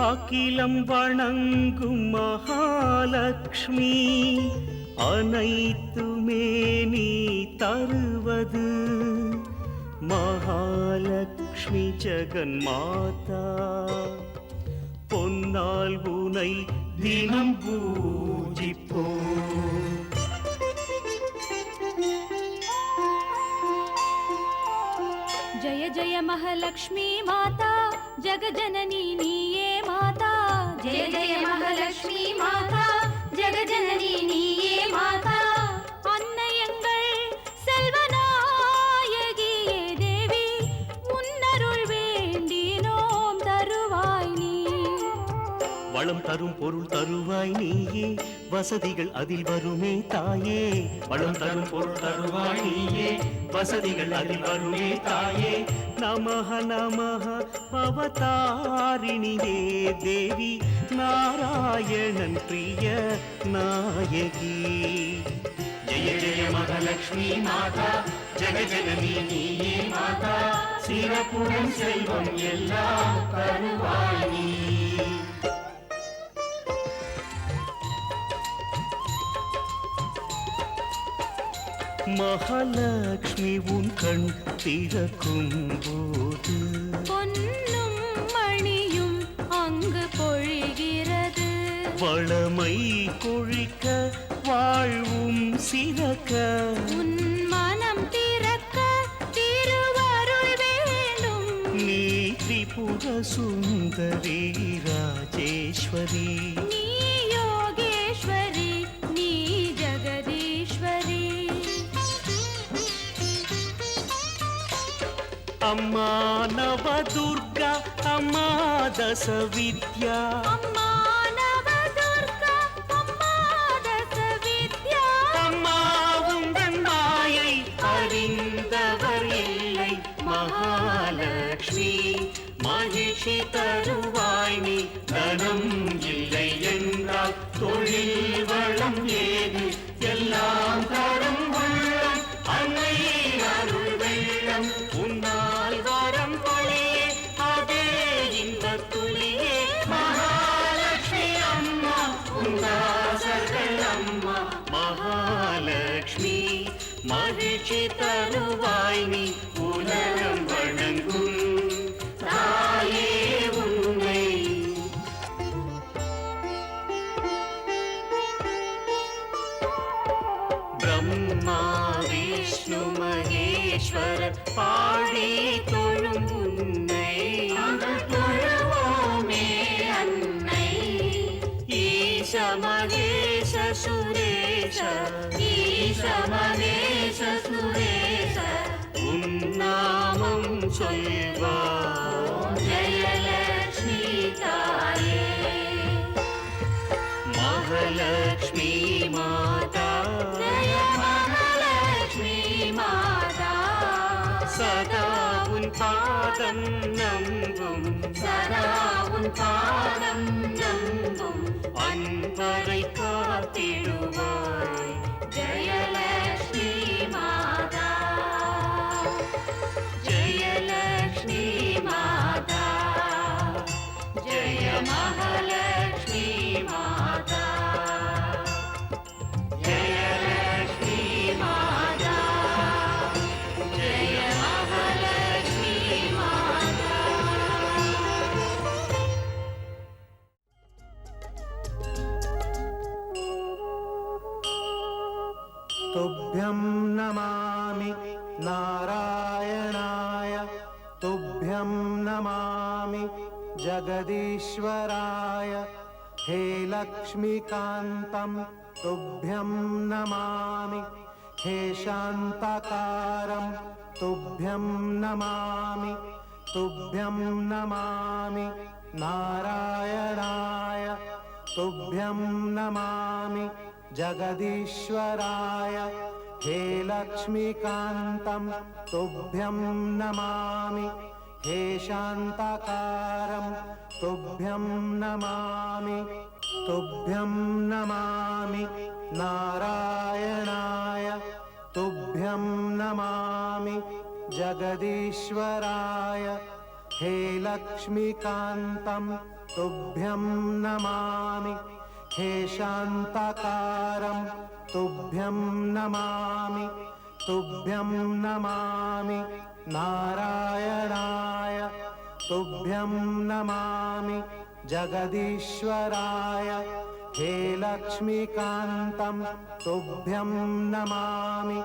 அகிலம் வணங்கும் மகாலட்சுமி அனைத்துமே நீ தருவது மகாலட்சுமி ஜெகன் மாதா பொன்னால் உனை தினம் பூஜிப்போம். जय जय महालक्ष्मी माता जगजननी नीये माता जय जय महालक्ष्मी माता जगजननी नीये माता अन्नयंगल सेल्वनायगिये देवी उन्नरुள் வேண்டினோம் தருவாய் நீ வளம் தரும் பொருள் தருவாய் நீயே வசதிகள் அதில் வருமே தாயே வளம் தரும் பொருள் தருவாய் நீயே வசதிகள் அதில் வருமே தாயே நமஹ நமஹ அவதாரிணியே தேவி நாராயணன் பிரிய நாயகி ஜெய ஜெய மகாலட்சுமி மாதா ஜெகஜனனி நீயே மாதா சிறப்புடன் செல்வம் எல்லாம் தருவாய் நீ. மகாலட்சுமி உன் கண் திறக்கும் போது பொன்னும் மணியும் அங்கு பொழிகிறது வளமை கொழிக்க வாழ்வும் சிறக்க உன் மனம் திறக்க திருவருள் வேண்டும் நீ திரிபுர சுந்தரி ராஜேஸ்வரி நீ யோகேஸ்வரி நீ ஜெகதீஸ்வரி அம்மா நவதுர்கா அம்மா தசவித்யா அம்மா நவதுர்கா அம்மா தசவித்யா அம்மா உங்கள் மாயை அறிந்தவர் இல்லை மகாலட்சுமி மகிழ்ச்சி தருவாய் நீ தனம் இல்லை என்றால் தொழில் வளம் ஏது எல்லாம் தரும் உள்ளம் அன்னை அருள் வெள்ளம் உன்னால் வரம் பொழியே அதே இந்த துளியே மகாலட்சுமி அம்மா உந்தாசர்கள் அம்மா மகாலட்சுமி மகிழ்ச்சி தருவாய் நீ உலகம் வணங்கும் தாயே உன்னை. பிரம்மா விஷ்ணு மகேஸ்வரர் பாடி தொழும் உன்னை தொழுவோமே அன்னை ஈச மகேஷ சுரேஷ ஈச மகேஷ சுரேஷ உன்னாமம் சொல்வார் ஜெயலட்சுமி தாயே மகாலட்சுமி மாதா ஜெய மகாலட்சுமி மாதா சதா உன் பாதம் நம்பும் சதா உன் பாதம் நம்பும் அன்பரை காத்திடுவாய் ஜெயலட்சுமி மாதா ஜெயலட்சுமி மாதா ஜெய மகாலட்சுமி மாதா ஜெயலட்சுமி மாதா ஜெய மகாலட்சுமி மாதா. तुभ्यं नमामि नारायणाय तुभ्यं नमामि जगदीश्वराय हे लक्ष्मीकान्तं तुभ्यं नमामि हे शान्ताकारं तुभ्यं नमामि तुभ्यं नमामि नारायणाय तुभ्यं नमामि जगदीश्वराय हे लक्ष्मीकान्तं तुभ्यं नमामि हे शान्ताकारं तुभ्यं नमामि तुभ्यं नमामि नारायणाय तुभ्यं नमामि जगदीश्वराय हे लक्ष्मीकान्तं तुभ्यं नमामि हे शान्ताकारं तुभ्यं नमामि तुभ्यं नमामि नारायणाय तुभ्यं नमामि जगदीश्वराय हे लक्ष्मीकान्तं तुभ्यं नमामि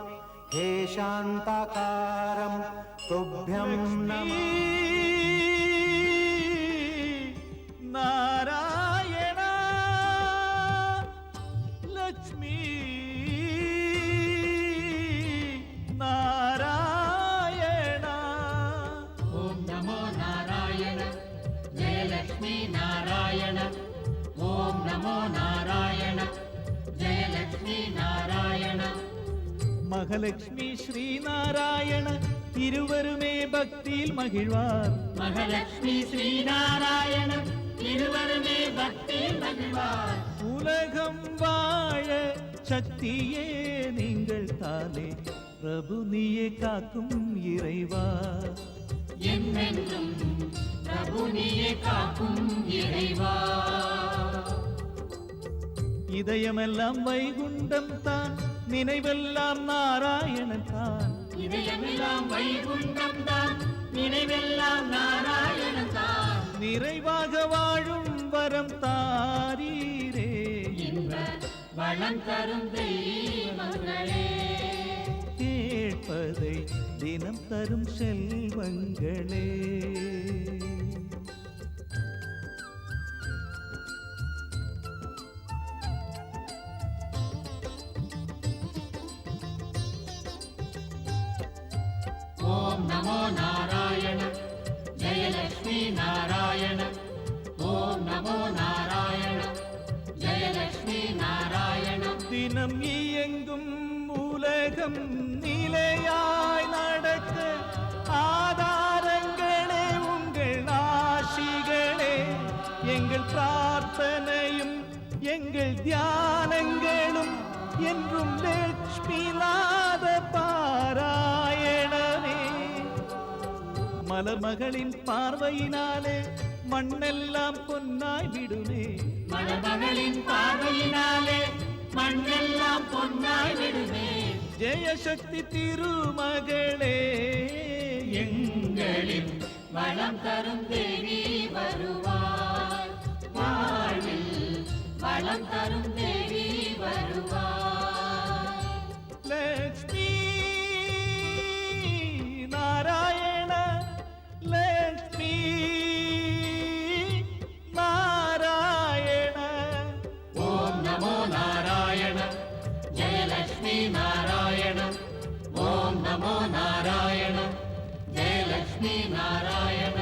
हे शान्ताकारं तुभ्यं नमामि नारायण लक्ष्मी नारायण ॐ नमो नारायण जय लक्ष्मी नारायण ॐ नमो नारायण जय लक्ष्मी नारायण மகலட்சுமி ஸ்ரீநாராயண இருவருமே பக்தியில் மகிழ்வார். மகாலட்சுமி ஸ்ரீநாராயண இருவருமே பக்தியில் மகிழ்வார். உலகம் வாழ சக்தியே நீங்கள் தானே பிரபு நீயே காக்கும் இறைவா. என்றென்றும் பிரபு நீயே காக்கும் இறைவா. இதயமெல்லாம் வைகுண்டம் தான் நினைவெல்லாம் நாராயணன் தான். இதயமெல்லாம் வைகுண்டம் தான் நினைவெல்லாம் நாராயணன் தான். நிறைவாக வாழும் வரம் தாரீரே இன்ப வளம் தரும் தெய்வங்களே கேட்பதை தினம் தரும் செல்வங்களே. ॐ नमो नारायण जय लक्ष्मी नारायण ॐ नमो नारायण जय लक्ष्मी नारायण தினம் இயங்கும் உலகம் நிலையாய் நடக்க ஆதாரங்களே உங்கள் ஆசிகளே. எங்கள் பிரார்த்தனையும் எங்கள் தியானங்களும் என்றும் லட்சுமிநாத பாராயணமே. மலமகளின் பார்வையினாலே மண்ணெல்லாம் பொன்னாய் விடுமே. மணமகளின் பார்வையினாலே மண்ணெல்லாம் பொன்னாய் விடுமே. ஜெயசக்தி திருமகளே எங்களின் வளம் தரும் தேவி வருவார். வாழ்வில் வளம் தரும் தேவி வருவார். லக்ஷ்மி நாராயண லக்ஷ்மி நாராயண ॐ नमो नारायण जय लक्ष्मी नारायण ॐ नमो नारायण जय लक्ष्मी नारायण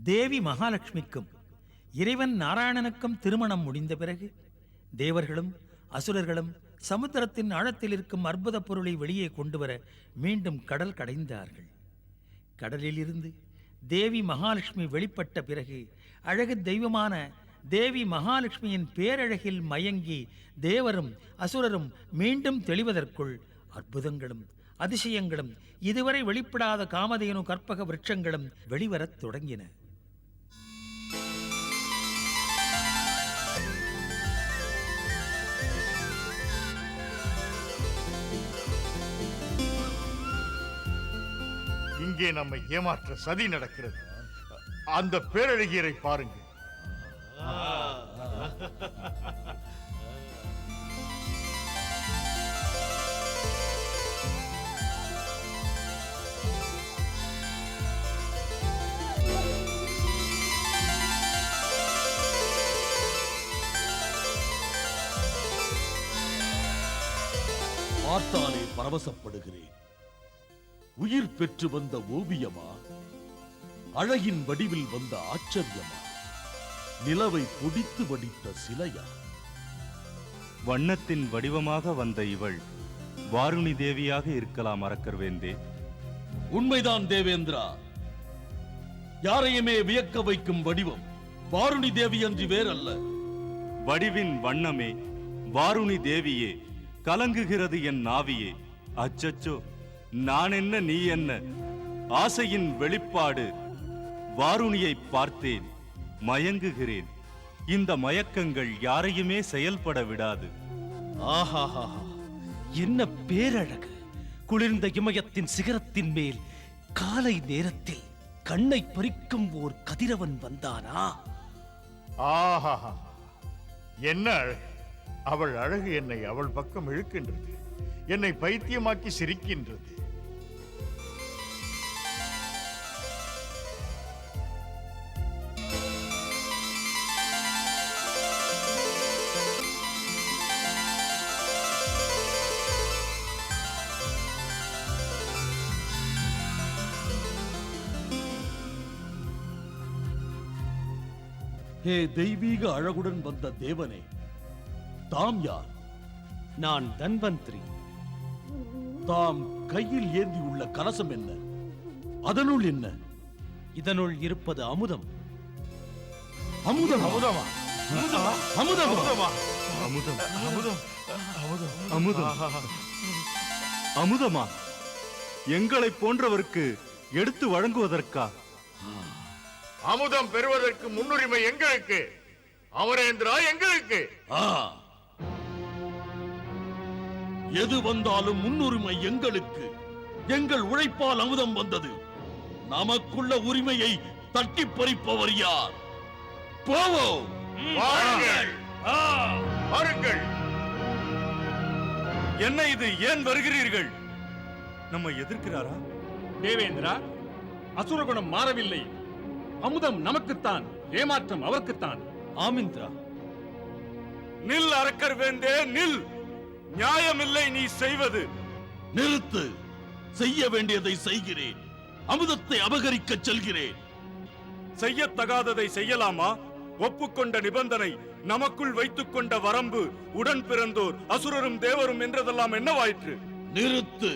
தேவி மகாலட்சுமிக்கும் இறைவன் நாராயணனுக்கும் திருமணம் முடிந்த பிறகு தேவர்களும் அசுரர்களும் சமுத்திரத்தின் ஆழத்தில் இருக்கும் அற்புத பொருளை வெளியே கொண்டு வர மீண்டும் கடல் கடைந்தார்கள். கடலிலிருந்து தேவி மகாலட்சுமி வெளிப்பட்ட பிறகு அழகு தெய்வமான தேவி மகாலட்சுமியின் பேரழகில் மயங்கி தேவரும் அசுரரும் மீண்டும் தெளிவதற்குள் அற்புதங்களும் அதிசயங்களும் இதுவரை வெளிப்படாத காமதேனு கற்பக விருட்சங்களும் வெளிவரத் தொடங்கின. இங்கே நம்மை ஏமாற்ற சதி நடக்கிறது. அந்த பேரழகியரை பாருங்கள். பார்த்தாலே பரவசப்படுகிறேன். உயிர் பெற்று வந்த ஓவியமா, அழகின் வடிவில் வந்த ஆச்சரியமா, நிலவை பொடித்து வடித்த சிலையா? வண்ணத்தின் வடிவமாக வந்த இவள் வாருணி தேவியாக இருக்கலாம் அரக்கர் வேந்தே. உண்மைதான் தேவேந்திரா. யாரையுமே வியக்க வைக்கும் வடிவம் வாருணி தேவி அன்றி வேறல்ல. வடிவின் வண்ணமே வாருணி தேவியே கலங்குகிறது என் நாவியே. அச்சச்சோ, நான் என்ன நீ என்ன? ஆசையின் வெளிப்பாடு. வாருணியை பார்த்தேன், மயங்குகிறேன். இந்த மயக்கங்கள் யாரையுமே செயல்பட விடாது. ஆஹாஹா, என்ன பேரழகு! குளிர்ந்த இமயத்தின் சிகரத்தின் மேல் காலை நேரத்தில் கண்ணை பறிக்கும் ஓர் கதிரவன் வந்தானா? ஆஹா, என்ன அழகு! அவள் அழகு என்னை அவள் பக்கம் இழுக்கின்றது, என்னை பைத்தியமாக்கி சிரிக்கின்றது. ஹே தெய்வீக அழகுடன் வந்த தேவனே, தாம் யார்? நான் தன்வந்திரி. தாம் கையில் ஏந்தியுள்ள கலசம் என்ன? அதனுள் என்ன? இதனுள் இருப்பது அமுதம். அமுதம். அமுதமா? அமுதம். அமுதம், அமுதம், அமுதமா? எங்களை போன்றவருக்கு எடுத்து வழங்குவதற்கா? அமுதம் பெறுவதற்கு முன்னுரிமை எங்களுக்கு, அமரேந்திரா எங்களுக்கு. எது வந்தாலும் முன்னுரிமை எங்களுக்கு. எங்கள் உழைப்பால் அமுதம் வந்தது. நமக்குள்ள உரிமையை தட்டி பறிப்பவர் யார்? போவோம். வாருங்கள், வாருங்கள். என்ன இது? ஏன் வருகிறீர்கள்? நம்மை எதிர்க்கிறாரா? தேவேந்திரா, அசுரகுணம் மாறவில்லை. அமுதம் நமக்குத்தான், ஏமாற்றம் அவருக்குத்தான். ஆமிந்திரா, நில் அரக்கர் வேந்தே, நில்! நியாயமில்லை நீ செய்வது. நிறுத்து. செய்ய வேண்டியதை செய்கிறேன். அமுதத்தை அபகரிக்க செல்கிறேன். செய்யத்தகாததை செய்யலாமா? ஒப்புக்கொண்ட நிபந்தனை, நமக்குள் வைத்துக் கொண்ட வரம்பு, உடன் பிறந்தோர் அசுரரும் தேவரும் என்றதெல்லாம் என்னவாயிற்று? நிறுத்து.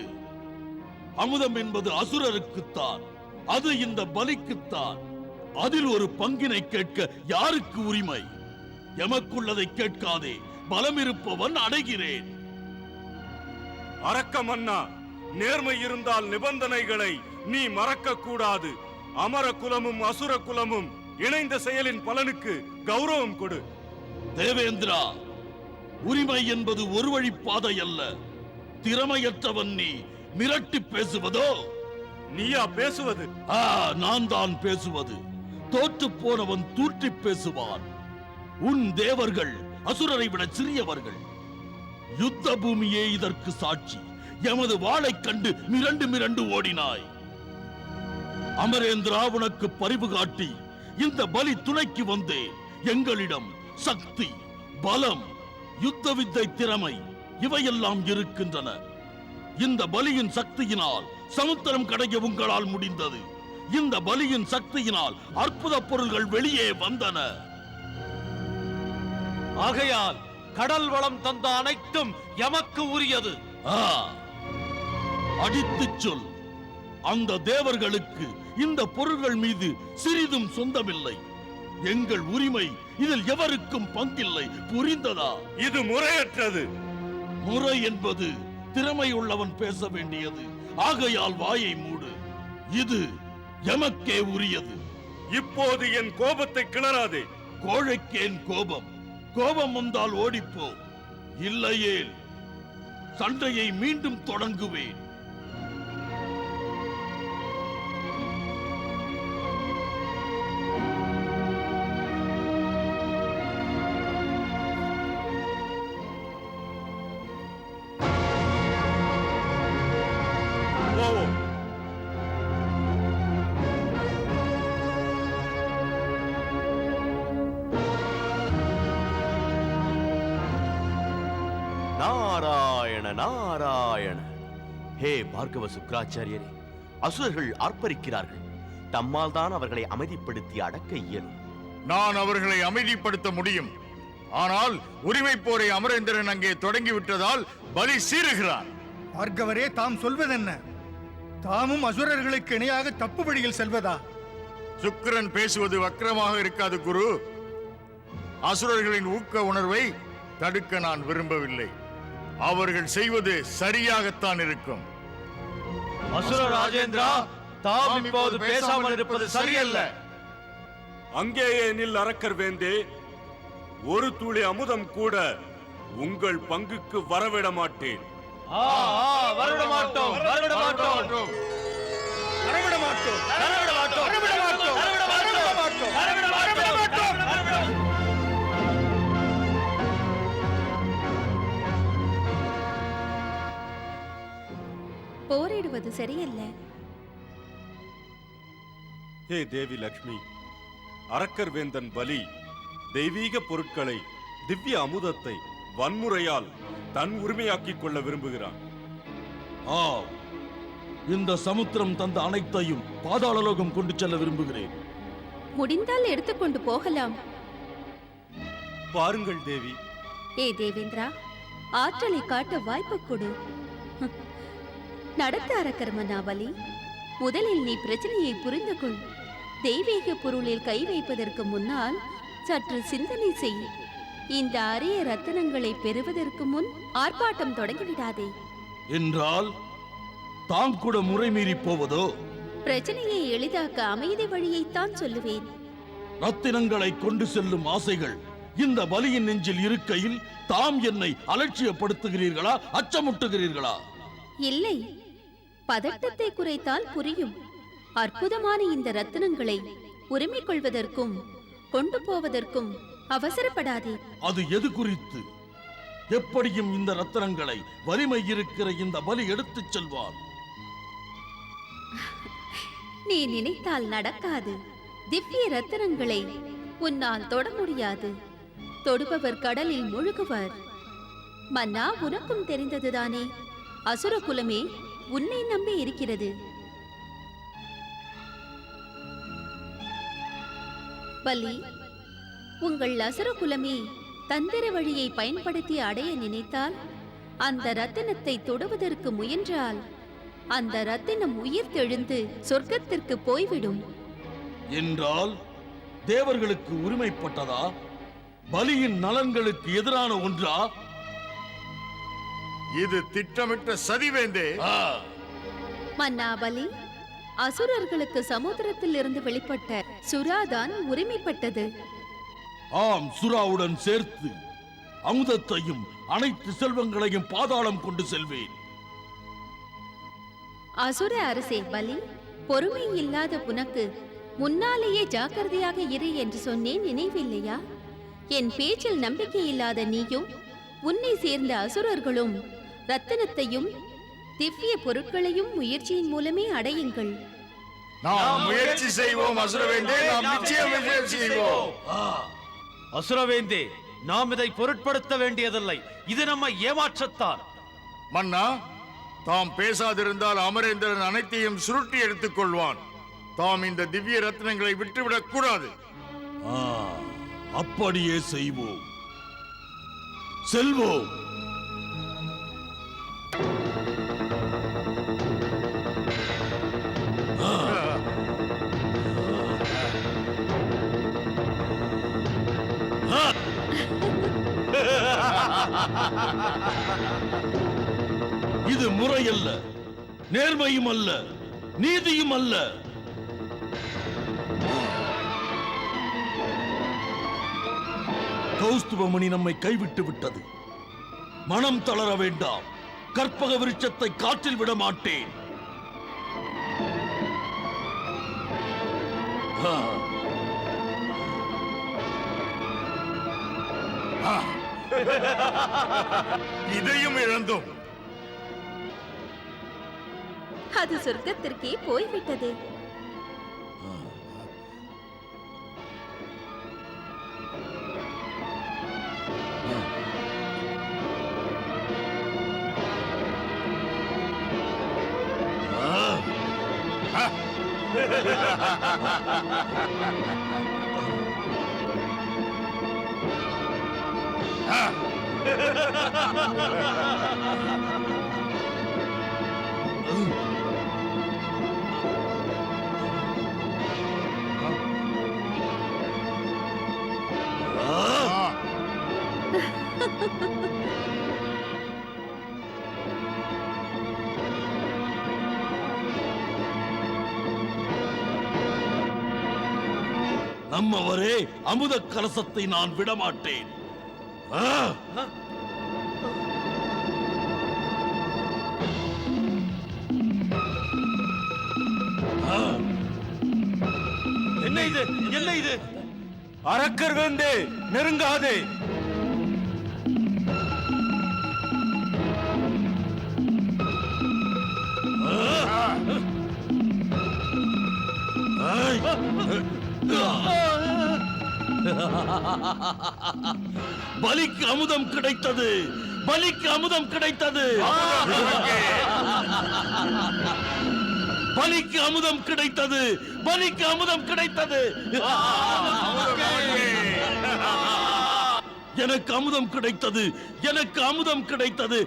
அமுதம் என்பது அசுரருக்குத்தான், அது இந்த பலிக்குத்தான். அதில் ஒரு பங்கினை கேட்க யாருக்கு உரிமை? எமக்குள்ளதை கேட்காதே, பலம் இருப்பவன் அடைகிறேன். அரக்க மன்னா, நேர்மை இருந்தால் நிபந்தனைகளை நீ மறக்க கூடாது. அமர குலமும் அசுர குலமும் இணைந்த செயலின் பலனுக்கு கௌரவம் கொடு. தேவேந்திரா, உரிமை என்பது ஒரு வழி பாதை அல்ல. திறமையற்றவன் நீ மிரட்டி பேசுவதோ? நீயா பேசுவது? நான் தான் பேசுவது. தோற்று போனவன் தூற்றி பேசுவான். உன் தேவர்கள் அசுரரை விட சிறியவர்கள். யுத்த பூமியே இதற்கு சாட்சி. எமது வாளைக் கண்டு மிரண்டு மிரண்டு ஓடினாய். அமரேந்திரா, உனக்கு பரிவு காட்டி இந்த பலி துணைக்கு வந்தேன். எங்களிடம் சக்தி, பலம், யுத்த வித்தை, திறமை இவையெல்லாம் இருக்கின்றன. இந்த பலியின் சக்தியினால் சமுத்திரம் கடைய உங்களால் முடிந்தது. இந்த பலியின் சக்தியினால் அற்புத பொருள்கள் வெளியே வந்தன. ஆகையால் கடல் வளம் தந்த அனைத்தும் எமக்கு உரியது. அடித்துச் சொல். அந்த தேவர்களுக்கு இந்த பொருள்கள் மீது சிறிதும் சொந்தமில்லை. எங்கள் உரிமை இதில் எவருக்கும் பங்கில்லை. புரிந்ததா? இது முறையற்றது. முறை என்பது திறமை உள்ளவன் பேச வேண்டியது. ஆகையால் வாயை மூடு. இது எமக்கே உரியது. இப்போது என் கோபத்தை கிளறாதே. கோழைக்கேன் கோபம்? கோபம் வந்தால் ஓடிப்போ. இல்லையேல் சண்டையை மீண்டும் தொடங்குவேன். நாராயண நாராயண. ஹே பார்கவ சுக்ராச்சாரியரே, அசுரர்கள் ஆர்ப்பரிக்கிறார்கள். தம்மால் தான் அவர்களை அமைதிப்படுத்தி அடக்க இயலும். நான் அவர்களை அமைதிப்படுத்த முடியும். ஆனால் உரிமை போரை அமரேந்திரன் அங்கே தொடங்கிவிட்டதால் பலி சீறுகிறான். பார்கவரே, தாம் சொல்வதென்ன? தாமும் அசுரர்களுக்கு இணையாக தப்பு வழியில் செல்வதா? சுக்கிரன் பேசுவது வக்கிரமாக இருக்காது குரு. அசுரர்களின் ஊக்க உணர்வை தடுக்க நான் விரும்பவில்லை. அவர்கள் செய்வது சரியாகத்தான் இருக்கும். அசுர ராஜேந்திரா, தாம் இப்போது பேசாமல் இருப்பது சரியல்ல. அங்கேயே நில் அரக்கர் வேந்தே. ஒரு துளி அமுதம் கூட உங்கள் பங்குக்கு வரவிட மாட்டேன். வரவிட மாட்டோம், வரவிட மாட்டோம், வரவிட மாட்டோம், வரவிட மாட்டோம், வரவிட மாட்டோம், வரவிட மாட்டோம், வரவிட மாட்டோம், வரவிட மாட்டோம். போரிடுவது சரியல்ல. ஹே தேவி லக்ஷ்மி, அரக்கர் வேந்தன் பலி தெய்வீக பொருட்களை, திவ்ய அமுதத்தை வன்முறையால் தன் உரிமையாக்கிக் கொள்ள விரும்புகிறான். இந்த சமுத்திரம் தந்த அனைத்தையும் பாதாளலோகம் கொண்டு செல்ல விரும்புகிறேன். முடிந்தால் எடுத்துக்கொண்டு போகலாம். பாருங்கள் தேவி. ஏ தேவேந்திரா, ஆற்றலை காட்ட வாய்ப்பு கொடு. நடத்த அரக்கர் மன்னாபலி, முதலில் நீ பிரச்சனையை புரிந்து கொள். தெய்வீக பொருளில் கை வைப்பதற்கு முன்னால் சற்று சிந்தனை செய். இந்த அரிய ரத்தினங்களை பெறுவதற்கு முன் ஆர்ப்பாட்டம் தொடங்கிவிடாதே. என்றால் தாம் கூட முறைமீறி போவதோ? பிரச்சனையை எளிதாக்க அமைதி வழியைத்தான் சொல்லுவேன். ரத்தினங்களை கொண்டு செல்லும் ஆசைகள் இந்த பலியின் நெஞ்சில் இருக்கையில் தாம் என்னை அலட்சியப்படுத்துகிறீர்களா, அச்சமுட்டுகிறீர்களா? இல்லை, பதட்டத்தை குறைத்தால் புரியும். அற்புதமான இந்த ரத்தினங்களை உரிமை கொள்வதற்கும் கொண்டு போவதற்கும் அவசரப்படாதே. அது எது குறித்து? எப்படியும் இந்த ரத்தினங்களை வலிமை இருக்கிற இந்த பலி எடுத்துச் செல்வார். நீ நினைத்தால் நடக்காது. திவ்ய ரத்தினங்களை உன்னால் தொட முடியாது. தொடுபவர் கடலில் முழுகுவர். மன்னா, உனக்கும் தெரிந்ததுதானே? அசுர குலமே உன்னை நம்பி இருக்கிறது. பலி, உங்கள் அசுர குலமே தந்திர வழியை பயன்படுத்தி அடைய நினைத்தால், அந்த ரத்தினத்தை தொடுவதற்கு முயன்றால் அந்த ரத்தினம் உயிர் தெழுந்து சொர்க்கத்திற்கு போய்விடும். என்றால் தேவர்களுக்கு உரிமைப்பட்டதா? பலியின் நலன்களுக்கு எதிரான ஒன்றா? இது திட்டமிட்ட சதிவேந்தே. மன்னா பலி, அசுரர்களுக்கு சமுத்திரத்தில் இருந்து வெளிப்பட்ட சுறாதான் உரிமைப்பட்டது. ஆம், சுறாவுடன் சேர்த்து அமுதத்தையும் அனைத்து செல்வங்களையும் பாதாளம் கொண்டு செல்வேன். அசுர அரசே பலி, பொறுமை இல்லாத உனக்கு முன்னாலேயே ஜாக்கிரதையாக இரு என்று சொன்னேன், நினைவில்லையா? என் பேச்சில் நம்பிக்கை இல்லாத நீயும் உன்னை சேர்ந்த அசுரர்களும் ரத்தினத்தையும் திவ்ய பொருட்களையும் முயற்சியின் மூலமே அடையுங்கள். நாம் முயற்சி செய்வோம் அசுரவேந்தே, நாம் நிச்சயம் முயற்சி செய்வோம். அசுரவேந்தே, நாம் இதை பொருட்படுத்த வேண்டியதில்லை. இது நம்ம ஏமாற்றத்தான். மன்னா, தாம் பேசாதிருந்தால் அமரேந்திரன் அனைத்தையும் சுருட்டி எடுத்துக் கொள்வான். தாம் இந்த திவ்ய ரத்னங்களை விட்டுவிடக் கூடாது. அப்படியே செய்வோம். செல்வோம். இது முறையல்ல, நேர்மையும் அல்ல, நீதியும் அல்ல. கௌஸ்துபமணி நம்மை கைவிட்டு விட்டது. மனம் தளர வேண்டாம். கற்பக விருட்சத்தை காற்றில் விட மாட்டேன். இதையும் இழந்தோம். அது சொர்க்கத்திற்கே போய்விட்டது. நம்மவரே அமுத கலசத்தை நான் விடமாட்டேன். என்ன இது? என்ன இது? அரக்கர் வந்து நெருங்காதே. பலிக்கு அமுதம் கிடைத்தது, பலிக்கு அமுதம் கிடைத்தது, பலிக்கு அமுதம் கிடைத்தது, பலிக்கு அமுதம் கிடைத்தது. எனக்கு அமுதம் கிடைத்தது, எனக்கு அமுதம் கிடைத்தது.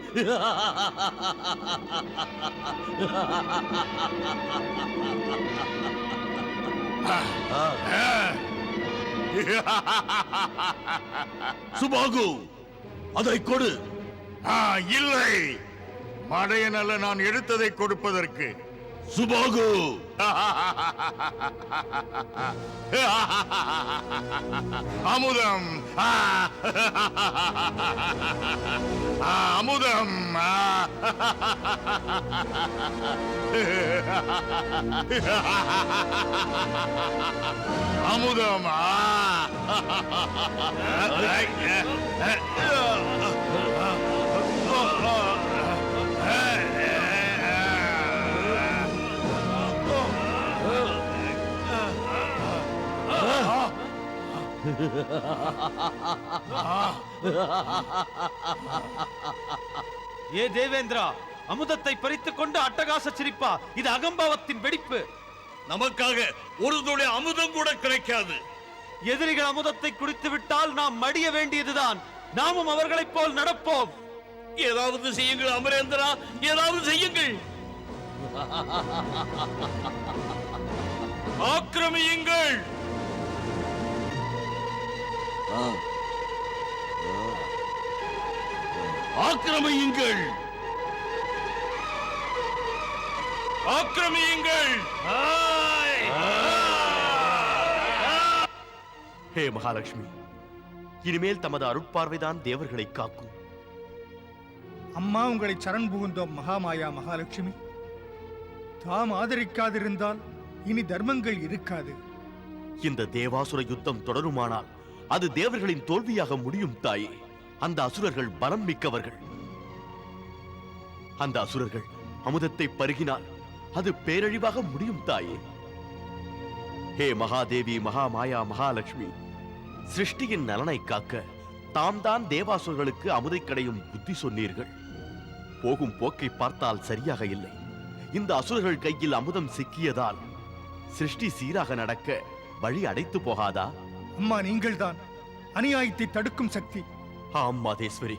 சுபாகு, அதை கொடு. இல்லை, மடையன் அல்ல நான் எடுத்ததை கொடுப்பதற்கு. சுபாகு, அமுதம், அமுதம். அமுதம். ஏ தேவேந்திரா, அமுதத்தை பறித்துக் கொண்டு அட்டகாச சிரிப்பா? இது அகம்பாவத்தின் வெடிப்பு. நமக்காக ஒரு துளி அமுதம் கூட கிடைக்காது. எதிரிகள் அமுதத்தை குடித்து விட்டால் நாம் மடிய வேண்டியதுதான். நாமும் அவர்களைப் போல் நடப்போம். ஏதாவது செய்யுங்கள் அமரேந்திரா, ஏதாவது செய்யுங்கள். ஆக்கிரமியுங்கள். ஆக்கிரமியுங்கள், ஆக்கிரமியுங்கள். ஹே மகாலட்சுமி, இனிமேல் தமது அருட்பார்வைதான் தேவர்களை காக்கும். அம்மா உங்களை சரண் புகுந்தோம் மகாமாயா மகாலட்சுமி. தாம் ஆதரிக்காதிருந்தால் இனி தர்மங்கள் இருக்காது. இந்த தேவாசுர யுத்தம் தொடருமானால் அது தேவர்களின் தோல்வியாக முடியும் தாயே. அந்த அசுரர்கள் பலம் மிக்கவர்கள். அந்த அசுரர்கள் அமுதத்தை பருகினால் அது பேரழிவாக முடியும் தாயே. ஹே மகாதேவி, மகாமாயா, மகாலட்சுமி, சிருஷ்டியின் நலனை காக்க தாம் தான் தேவாசுரர்களுக்கு அமுதை கடையும் புத்தி சொன்னீர்கள். போகும் போக்கை பார்த்தால் சரியாக இல்லை. இந்த அசுரர்கள் கையில் அமுதம் சிக்கியதால் சிருஷ்டி சீராக நடக்க வழி அடைத்து போகாதா? அம்மா, நீங்கள்தான் அநியாயத்தை தடுக்கும் சக்தி. ஆம் மாதேஸ்வரி,